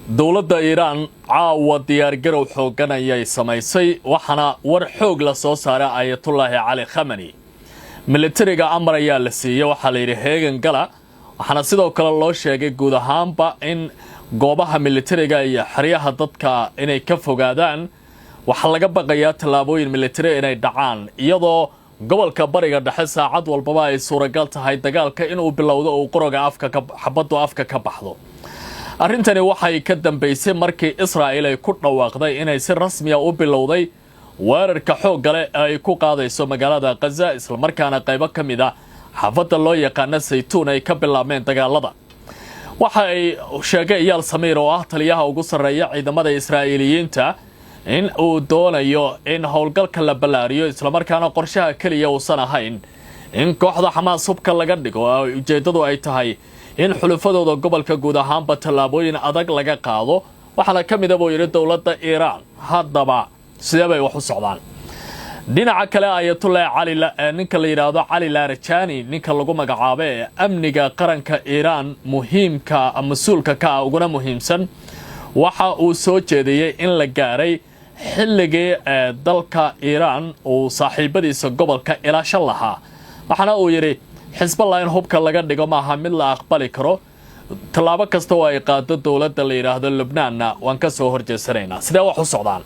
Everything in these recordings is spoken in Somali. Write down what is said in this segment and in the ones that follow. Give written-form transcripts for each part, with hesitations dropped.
dowladda Iiraan caawa diyaargarow xoogan ayay samaysay waxaana war xoog la soo saaray Ayatullaahi Cali Khamenei militariga amar ayaa la siiyay waxa la yiri heegan gala waxaana sidoo kale loo sheegay guud ahaanba in goobaha militariga iyo xariyaha dadka inay ka fogaadaan waxa laga baqayaa talaabooyin militari inay dhacaan iyadoo gobolka bariga dhexe saacad walba ay suuragal tahay dagaalka inuu bilowdo oo qoroga xabadu afka ka baxdo arrintani waxay ka dambeysay markii Israa'iil ay ku dhawaaqday inay si rasmi ah u bilowday weerarka xoog leh ay ku qaadayso magaalada Gaza isla markaana qaybo kamid ah xaafadda loo yaqaan Saytuun ay ka bilaabeen dagaalada waxa ay sheegay Yaal Samiir oo ah taliyaha ugu sareeya ciidamada Israa'iiliyiinta in uu doonayo in howlgalka la balaariyo isla markaana qorshaha kaliya uusan ahayn in kooxda Xamaas hubka laga dhigo ujeedadu ay tahay in xulufadooda gobolka guud ahaanba talaabooyin adag laga qaado waxaana kamid ah yiri dowladda Iiraan haddaba sidee bay wax u socdaan dhinaca kale Ayatullaahi Cali ninka la yiraahdo Cali Larijani ninka lagu magacaabo amniga qaranka Iiraan muhiimka mas'uulka ka uguna muhiimsan waxa uu soo jeediyay in la gaaray xilligii dalka Iiraan uu saaxiibadiisa gobolka ilaashan lahaa waxaana uu yiri Hezbollah in hubka laga dhigo maaha mid la aqbali karo talaabo kasta oo ay qaado dowladda la yiraahdo Lebanon waan ka soo horjeesanaynaa sidee wax u socdaan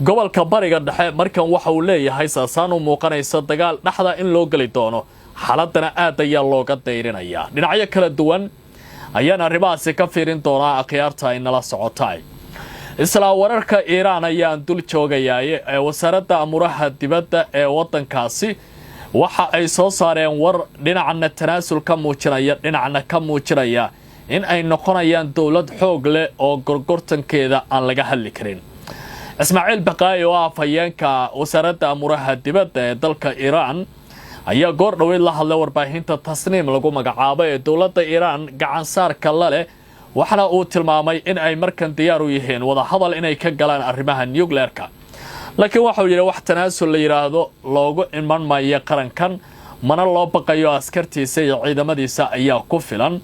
gobolka bariga dhexe markan waxa uu leeyahay saasaan u muuqanaysa dagaal dhaxda in loo gali doono xaaladana aad ayaa looga dayrinaya dhinacyo kala duwan ayaan arrimahaasi ka fiirin doonaa akhyaarta ay nala socotay isla wararka Iiraan ayaan dul joogayay wasaaradda amuraha dibadda ee wadankaasi waxa ay soo saareen war dhinacna tanaasul ka muujinaya dhinacna ka muujinaya in ay noqonayaan dawlad xoog leh oo gorgortankeeda aan laga hadli karin Ismaaciil Baqaayi oo afhayeenka wasaaradda amuraha dibadda ee dalka Iiraan ayaa goor dhaweyd la hadlay warbaahinta Tasniim lagu magacaabo ee dowladda Iiraan gacan saarka la leh waxana uu tilmaamay in ay markan diyaar u yihiin wada hadal inay ka galaan arrimaha nuclearka laakiin waxa uu yiri wax tanaasul la yiraahdo loogu iman maayo qarankan mana loo baqayo askartiisa iyo ciidamadiisa ayaa ku filan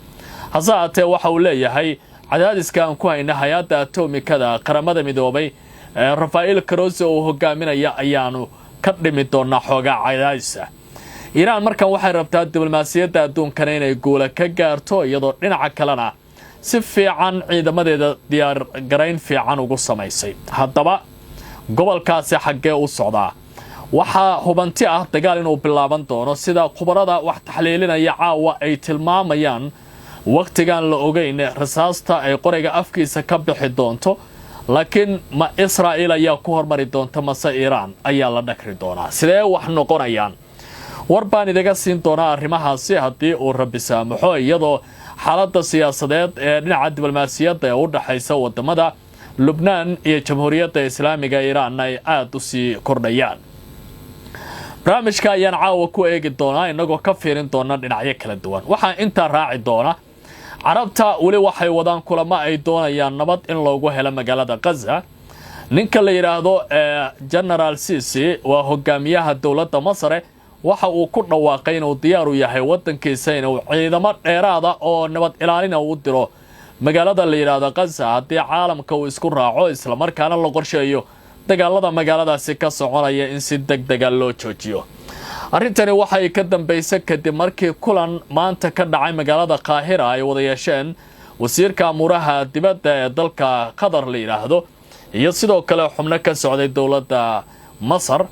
hasaatee waxa uu leeyahay cadaadiska aan ku hayna hay'adda atomikada qaramada midoobay Rafael Grossi oo hogaaminaya ayaanu ka dhimi doonaa xoogaa cadaadisa Iiraan markan waxay rabtaa diblomaasiyadda adduunka inay guul ka gaarto iyadoo dhinaca kalena si fiican ciidamadeeda diyaar garayn fiican ugu samaysay haddaba gobolkaasi xagee u socdaa waxa hubanti ah dagaal inuu bilaaban doono sida khubarada wax taxliilinaya caawa ay tilmaamayaan waqtigan la ogeyn rasaasta ay qoriga afkiisa ka bixi doonto laakiin ma Israa'iil ayaa ku hormari doonta mase Iiraan ayaa la dhakri doonaa sidee wax noqonayaan warbaan idaga siin doonaa arrimahaasi haddii uu Rabbi saamaxo iyadoo xaaladda siyaasadeed ee dhinaca diblomaasiyadda ee u dhaxaysa wadamada Lebanon iyo Jamhuuriyadda Islaamiga Iiraan ay aad u sii kordhayaan barnaamijka ayaan caawa ku eegi doonaa inagoo ka fiirin doona dhinacyo kala duwan waxa inta raaci doona Carabta wali waxay wadaan kulamo ay doonayaan nabad in loogu helo magaalada Gaza ninka la yiraahdo General Sisi waa hogaamiyaha dowladda Masar waxa uu ku dhawaaqay inuu diyaar u yahay wadankiisa inuu ciidamo dheeraada oo nabad ilaalin u diro magaalada la yiraahdo Gaza haddii caalamka uu isku raaco isla markaana la qorsheeyo dagaalada magaaladaasi ka soconaya in si degdeg ah loo joojiyo arrintani waxay ka dambeysay kadib markii kulan maanta ka dhacay magaalada Qaahira ay wada yeesheen wasiirka amuraha dibadda ee dalka Qatar la yiraahdo iyo sidoo kale xubno ka socday dowladda Masar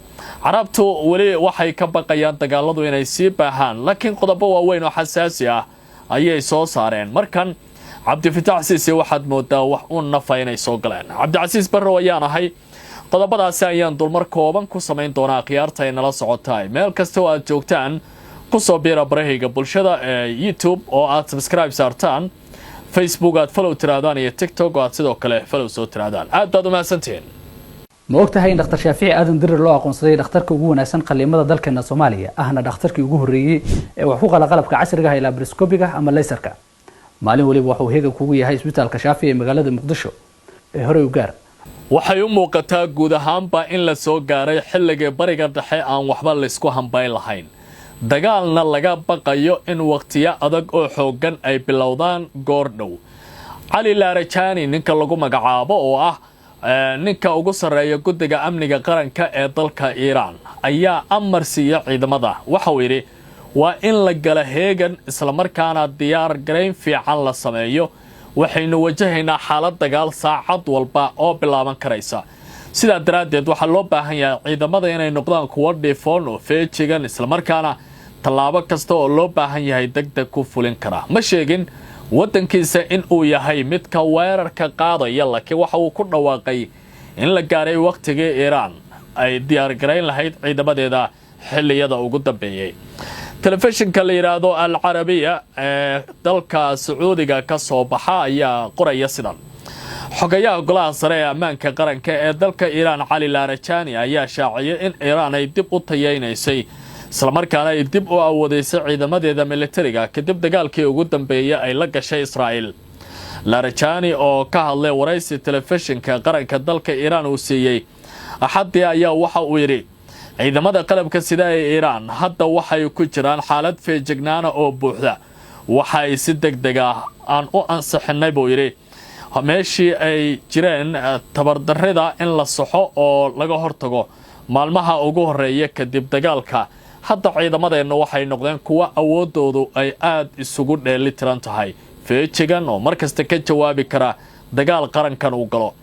Carabtu wali waxay ka baqayaan dagaaladu inay sii baahaan laakiin qodobo waaweyn oo xasaasi ah ayay soo saareen markan Cabdifataax Siisi waxaad moodaa wax uu nafaynay soo galeen Cabdicasiis Barro ayaan ahay qodobadaasi ayaan dulmar kooban ku samayn doonaa khiyaarta ay nala socotay meel kasta oo aad joogtaan ku soo biira barahayga bulshada ee YouTube oo aad subscribe saartaan Facebook aad follow tiraadaan iyo TikTok aad sidoo kale follow soo tiraadaan aad baad u mahadsantiin ma ogtahay in dhakhtar Shaafici aadan dirir loo aqoonsaday dhakhtarka ugu wanaagsan qaliimada dalkeena Soomaaliya ahna dhakhtarkii ugu horeeyay ee wax ku qala qalabka casriga ah ee laparoscopiga ama laserka maalin waliba wuxuu heegan kugu yahay isbitaalka Shaafici ee magaalada Muqdisho ee hore u gaar waxay u muuqataa guud ahaanba in la soo gaaray xilliga bariga dhexe aan waxba la isku hambayn lahayn dagaalna laga baqayo in waqtiyo adag oo xoogan ay bilowdaan goor dhow cali laarajani ninka lagu magacaabo oo ah ninka ugu sareeya guddiga amniga qaranka ee dalka Iiraan ayaa amar siiyay ciidamada waxa uu yiri waa in la gala heegan isla markaana diyaar gareyn fiican la sameeyo waxaynu wajahaynaa xaalad dagaal saacad walba oo bilaaban karaysa sida daraadeed waxa loo baahan yahay ciidamada inay noqdaan kuwa dhifoon oo feejigan isla markaana tallaabo kasta oo loo baahan yahay degdeg ku fulin kara ma sheegin wadankiisa in uu yahay midka weerarka qaadaya laakiin waxa uu ku dhawaaqay in la gaaray waqtigii Iiraan ay diyaar gareyn lahayd ciidamadeeda xilliyada ugu dambeeyay telefishinka la yiraahdo Al Arabiya ee dalka Sacuudiga ka soo baxa ayaa qoraya sidan xogayaha golaha sare ee ammaanka qaranka ee dalka Iiraan Cali Laarajani ayaa shaaciyay in Iiraan ay dib u tayeynaysay isla markaana ay dib u awoodeysay ciidamadeeda militariga kadib dagaalkii ugu dambeeyay ay la gashay Israa'iil Laarajani oo ka hadlay waraysi telefishinka qaranka dalka Iiraan uu siiyay axadii ayaa waxa uu yiri ciidamada qalabka sida ee Iiraan hadda waxay ku jiraan xaalad feejignaana oo buuxda waxay si degdeg ah aan u ansixinay buu yiri meeshii ay jireen tabardarrida in la saxo oo laga hortago maalmaha ugu horeeya kadib dagaalka hadda ciidamadeenu waxay noqdeen kuwa awoodoodu ay aad isugu dheelitiran tahay feejigan oo markasta ka jawaabi kara dagaal qarankan uu galo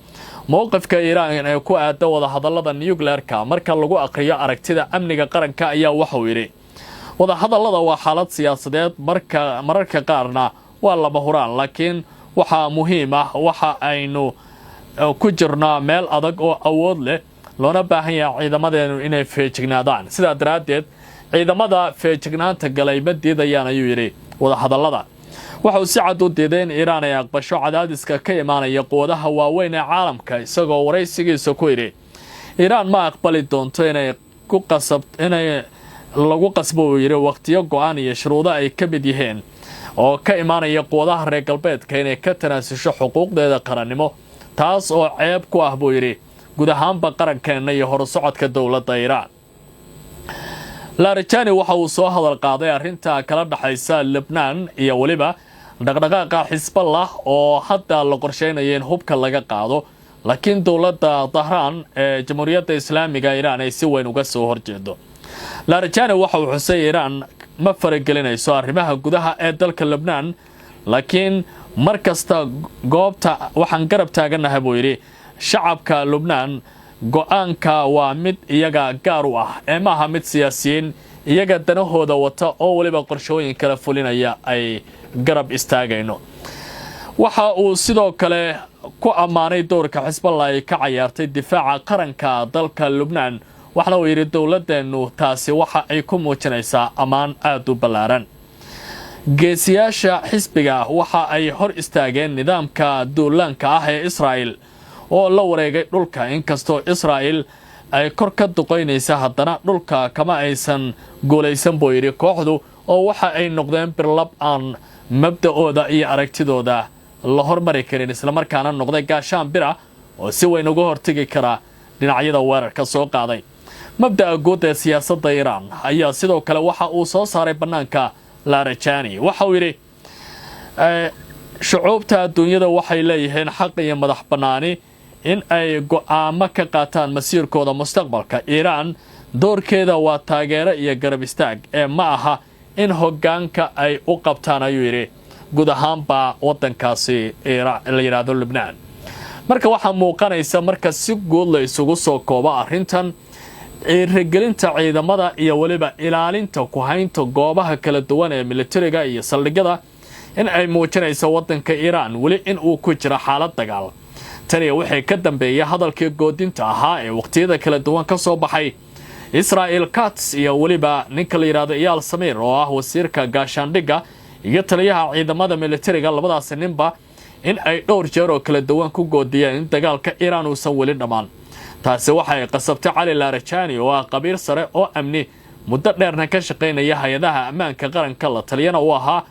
mowqifka Iiraan ee ku aada wada hadallada nuclearka marka lagu aqriyo aragtida amniga qaranka ayaa waxa uu yiri wada hadallada waa xaalad siyaasadeed mararka qaarna waa lama huraan laakiin waxa muhiim ah waxa aynu ku jirnaa meel adag oo awood leh loona baahan yahay ciidamadeenu inay feejignaadaan sida daraadeed ciidamada feejignaanta galay ma diidayaan ayuu yiri wada hadallada waxa uu si cad u diiday in Iiraan ay aqbasho cadaadiska ka imaanaya quwadaha waaweyn ee caalamka isagoo waraysigiisa ku yiri Iiraan ma aqbali doonto inay lagu qasbo yiri waqtiyo go'aan iyo shuruudo ay ka mid yihiin oo ka imaanaya quwadaha reer galbeedka inay ka tanaasusho xuquuqdeeda qarannimo taas oo ceeb ku ah buu yiri guud ahaanba qarankeena iyo horusocodka dawladda Iiraan Laarajani waxa uu soo hadal qaaday arrinta kala dhaxaysa Lebanon iyo waliba dhaqdhaqaaqa Hezbollah oo hadda la qorsheynayo in hubka laga qaado laakiin dawladda Tehran ee Jamhuuriyadda Islaamiga Iiraan ay si weyn uga soo horjeedo Laarajani waxa uu xusay Iiraan ma faragelinayso arrimaha gudaha ee dalka Lebanon laakiin markasta goobta waxaan garab taaganahay buu yiri shacabka Lebanon go'aanka waa mid iyaga gaar u ah ee maaha mid siyaasiyiin iyaga danahooda wata oo waliba qorshooyin kala fulinaya ay garab istaagayno waxa uu sidoo kale ku amaanay doorka Hezbollah ay ka ciyaartay difaaca qaranka dalka Lebanon waxna uu yiri dawladeenu taasi waxa ay ku muujinaysaa amaan aad u ballaaran geesiyaasha xisbiga waxa ay hor istaageen nidaamka duulaanka ah ee Israa'iil oo la wareegay dhulka inkastoo Israa'iil ay kor ka duqeynaysa haddana dhulka kama aysan guulaysan buu yiri kooxdu oo waxa ay noqdeen birlab aan mabda'ooda iyo aragtidooda la hormari karin isla markaana noqday gaashaan bira oo si weyn uga hortagi kara dhinacyada weerarka soo qaaday mabda'a guud ee siyaasadda Iiraan ayaa sidoo kale waxa uu soo saaray banaanka Laarajani waxa uu yiri shucuubta adduunyada waxay leeyihiin xaq iyo madax banaani in ay go'aamo ka qaataan masiirkooda mustaqbalka Iiraan doorkeeda waa taageero iyo garab istaag ee ma aha in hoggaanka ay u qabtaan ayuu yiri guud ahaanba wadankaasi Iiraan la yiraahdo Lebanon marka waxa muuqanaysa marka si guud la isugu soo koobo arrintan regelinta ciidamada iyo waliba ilaalinta ku haynta goobaha kala duwan ee militariga iyo saldhigyada in ay muujinayso wadanka Iiraan wali in uu ku jiro xaalad dagaal tani waxay ka dambeeyay hadalkii goodinta ahaa ee waqtiyada kala duwan ka soo baxay Israel Katz iyo waliba ninka la yiraahdo Eyal Samir oo ah wasiirka gaashaandhigga iyo taliyaha ciidamada militariga labadaas ninba in ay dhowr jeer oo kala duwan ku goodiyeen in dagaalka Iiraan uu san wali dhamaan taasi waxay qasabtay Cali Laarajani oo ah qabiir sare oo amni muddo dheerna ka shaqeynaya hay'adaha ammaanka qaranka la taliyana uu ahaa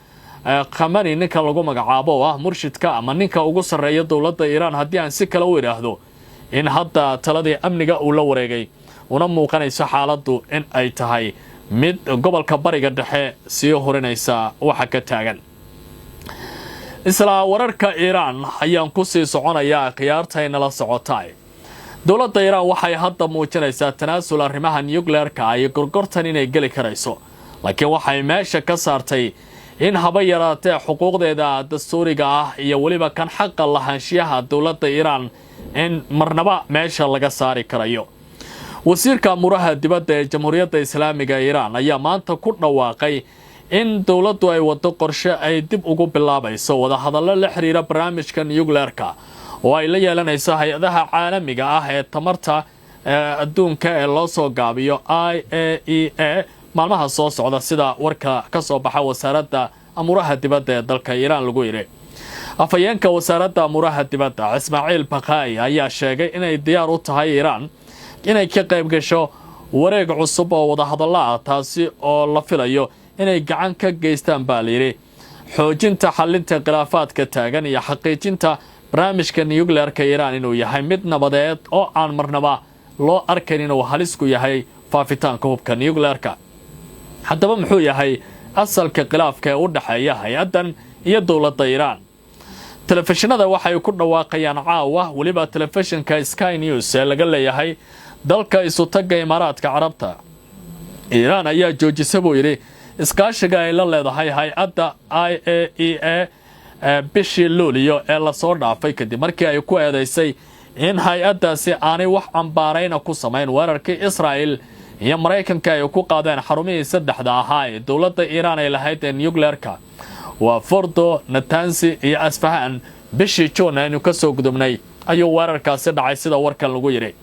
Khamenei ninka lagu magacaabo ah murshidka ama ninka ugu sareeya dawladda Iiraan haddii aan si kale u yiraahdo in hadda taladii amniga uu la wareegay una muuqanayso xaaladdu in ay tahay mid gobolka bariga dhexe sii horinaysa waxa ka taagan isla wararka Iran ayaan ku sii soconayaa khiyaartayna la socotay dowladda Iran waxay hadda muujinaysaa tanaasul arrimaha nuclear-ka ay gorgortan inay gali karayso laakiin waxay meesha ka saartay in haba yaraatee xuquuqdeeda dastuuriga ah iyo waliba kan xaqqa lahaanshiyaha dowladda Iran in marnaba meesha laga saari karayo wasiirka amuraha dibadda ee Jamhuuriyadda Islaamiga Iran ayaa maanta ku dhawaaqay in dowladdu ay wado qorshe ay dib ugu bilaabayso wada hadallo la xiriira barnaamijka nuclear-ka oo ay la yeelanayso hay'adaha caalamiga ah ee tamarta adduunka ee loo soo gaabiyo IAEA maalmaha soo socda sida warka ka soo baxa wasaaradda amuraha dibadda ee dalka Iran lagu yiri afayeenka wasaaradda amuraha dibadda Ismaaciil Baqai ayaa sheegay inay diyaar u tahay Iran inay ka qayb gasho wareeg cusub oo wada hadallo ah taasi oo la filayo inay gacan ka geystaan baa layiri xoojinta xalinta khilaafaadka taagan iyo xaqiijinta barnaamijka nuclear-ka Iran inuu yahay mid nabadeed oo aan marnaba loo arkayn inuu halis ku yahay faafitaanka hubka nuclear-ka haddaba muxuu yahay asalka khilaafka ee u dhaxeeya hay'adan iyo dowladda Iran telefishinada waxay ku dhawaaqayaan caawa waliba telefishinka Sky News ee laga leeyahay dalka isu taga Imaaraadka Carabta Iran ayaa joojisay buu yiri iskaashiga ay la leedahay hay'adda IAEA bishii Luulyo ee la soo dhaafay kadib markii ay ku eedeysay in hay'addaasi aanay wax cambaarayna ku samayn weerarkii Israel iyo Mareykanka ay ku qaadeen xarumihii saddexda ahaa ee dowladda Iran ay lahayd ee nuclear-ka waa Fordo, Natanz iyo Isfahan bishii June aynu ka soo gudubnay ayuu weerarkaasi dhacay sida warkan lagu yiri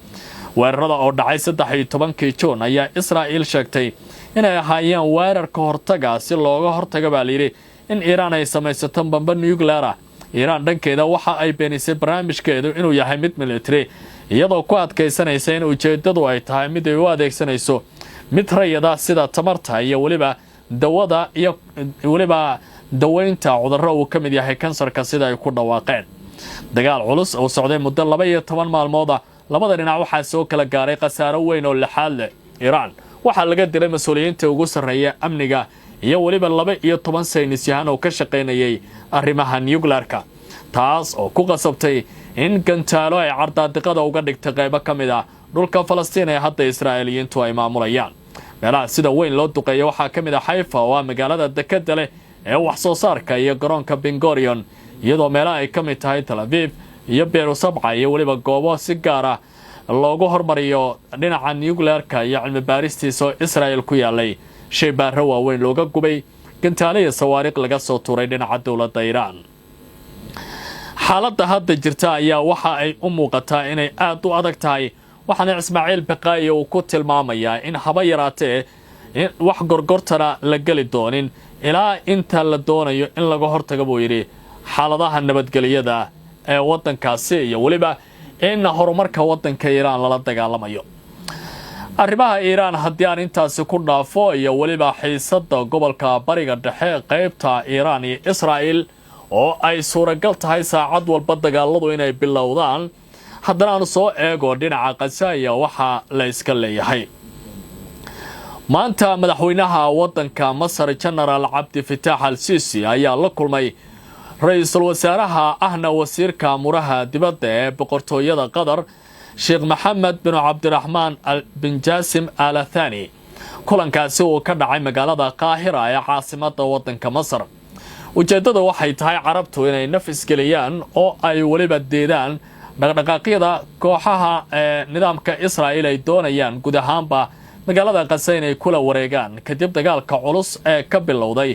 weerarada oo dhacay 13 June ayaa Israel sheegtay inay ahaayeen weerar ka hortaga si looga hortago baa layiri in Iran ay samaysato bamba nuclear ah Iran dhankeeda waxa ay beenisay barnaamijkeedu inuu yahay mid military iyadoo ku adkaysanaysa in ujeedadu ay tahay mid ay u adeegsanayso mid rayada sida tamarta iyo waliba dawada iyo waliba daweynta cudurro uu ka mid yahay kansarka sida ay ku dhawaaqeen dagaal culus oo socday muddo 12 maalmood labada dhinac waxa soo kala gaaray khasaaro weyn oo lixaad leh Iran waxa laga diray mas'uuliyiinta ugu sarreeya amniga iyo waliba 12 saynis yahan oo ka shaqeynayay arrimaha nuclear-ka taas oo ku qasabtay in gantaalo ay cardaadiqada uga dhigtay qayb ka mid ah dhulka Falastiin ee hadda Israa'iiliyiintu ay maamulayaan meelaha sida weyn loo duqeeyo waxa ka mid ah Haifa oo magaalada dekedda leh ee wax soo saarka iyo garoonka Ben Gurion iyadoo meelaha ay ka mid tahay Tel Aviv iyo Beirut sabca iyo waliba goobo si gaar ah loogu hormariyo dhinaca nuclear-ka iyo cilmi baaristiisa Israel ku yaalay shay baaro waaweyn looga gubay gantaalo iyo sawaariq laga soo tuuray dhinaca dowladda Iran xaaladda hadda jirta ayaa waxa ay u muuqataa inay aad u adag tahay waxaana Ismaaciil Baqai uu ku tilmaamayaa in haba yaraatee in wax gorgortana la gali doonin ilaa inta la doonayo in laga hortago buu yiri xaaladaha nabadgelyada ee wadankaasi iyo waliba in horumarka wadanka Iran lala dagaalamayo arrimaha Iran haddii aan intaasi ku dhaafo iyo waliba xiisadda gobolka bariga dhexe qaybta Iran iyo Israel oo ay suuragal tahay saacad walba dagaaladu inay bilowdaan haddana aan soo eego dhinaca Gaza waxa la iska leeyahay maanta madaxweynaha wadanka Masar General Abdel Fattah al-Sisi ayaa la kulmay ra'iisul wasaaraha ahna wasiirka amuraha dibadda ee boqortooyada Qatar Sheikh Mohammed bin Abdulrahman bin Jassim Al Thani kulankaasi oo ka dhacay magaalada Qaahira ee caasimadda wadanka Masar ujeedadu waxay tahay carabtu inay nafis geliyaan oo ay waliba deedaan dhaqdhaqaaqyada kooxaha nidaamka Israa'iil ay doonayaan guud ahaanba magaalada Gaza inay kula wareegaan kadib dagaalka culus ee ka bilowday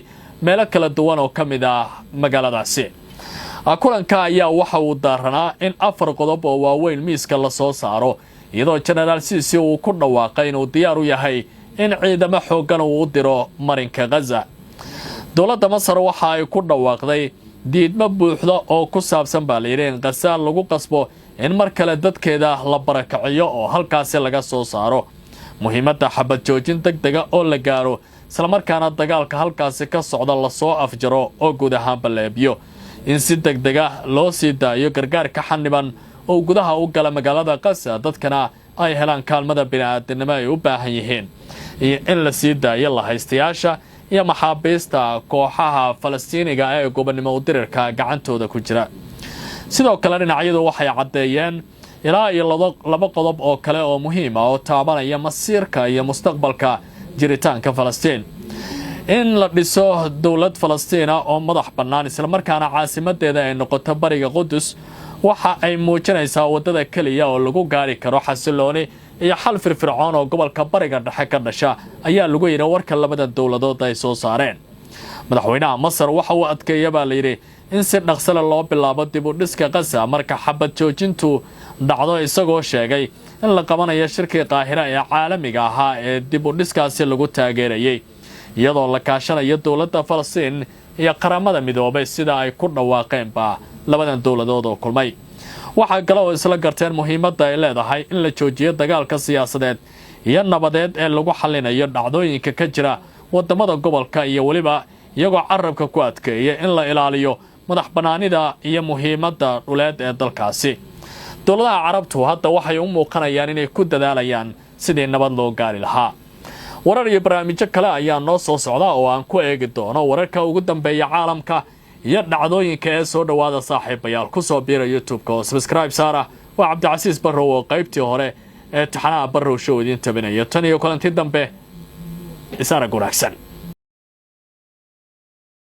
meelo kala duwan oo ka mid ah magaaladaasi kulanka ayaa waxa uu daaranaa in 4 qodob oo waaweyn miiska la soo saaro iyadoo General Sisi uu ku dhawaaqay inuu diyaar u yahay in ciidamo xooggan uu u diro marinka Gaza dowladda Masar waxa ay ku dhawaaqday diidmo buuxda oo ku saabsan baaliireen Gaza lagu qasbo in mar kale dadkeeda la barakaciyo oo halkaas laga soo saaro muhiimadda xabad joojin degdeg ah oo la gaaro isla markaana dagaalka halkaas ka socda la soo afjaro oo guud ahaan baleebiyo in si degdeg ah loo sii daayo gargaarka xaniban oo gudaha u gala magaalada Gaza dadkana ay helaan kaalmada bini'aadanimo ay u baahan yihiin iyo in la sii daayo la haystayaasha iyo maxaabiista kooxaha Falastiiniga ee gobonnimo u dirirka gacantooda ku jira. sidoo kale dhinacyadu waxay cadeeyeen ilaa iyo laba qodob oo kale oo muhiim ah oo taabanaya masiirka iyo mustaqbalka jiritaanka Falastiin. in la dhiso dawlad Falastiin oo madax bannaan isla markaana caasimadeeda ay noqoto bariga Qudus waxa ay muujinaysaa wadada kaliya oo lagu gaari karo xasilooni iyo xal firfircoon oo gobolka bariga dhexe ka dhasha ayaa lagu yiri warka labada dawladood ay soo saareen. madaxweynaha Masar waxa uu adkeeyay baa la yiri in si dhaqso loo bilaabo dib u dhiska Gaza marka xabad joojintu dhacdo, isagoo sheegay in la qabanayo shirkii Qaahira ee caalamiga ahaa ee dib u dhiskaasi lagu taageerayay iyadoo la kaashanayo dawladda Falastiin iyo qaramada midoobay sida ay ku dhawaaqeenba labadan dawladood oo kulmay. waxa kale oo isla garteen muhiimadda ay leedahay in la joojiyo dagaalka siyaasadeed iyo nabadeed ee lagu xalinayo dhacdooyinka ka jira wadamada gobolka iyo waliba iyagoo carabka ku adkeeyay in la ilaaliyo madax banaanida iyo muhiimadda dhuleed ee dalkaasi. dawladaha carabtu hadda waxay u muuqanayaan inay ku dadaalayaan sidii nabad loo gaari lahaa. warar iyo barnaamijyo kale ayaa noo soo socda oo aan ku eegi doono wararka ugu dambeeya caalamka iyo dhacdooyinka ee soo dhawaada saaxiibayaal ku soo biira YouTube-ka oo subscribe saara. waa Cabdicasiis Barrow oo qaybtii hore ee taxanaha Barrow Show idin tabinaya. tan iyo kulanti dambe isara wanaagsan.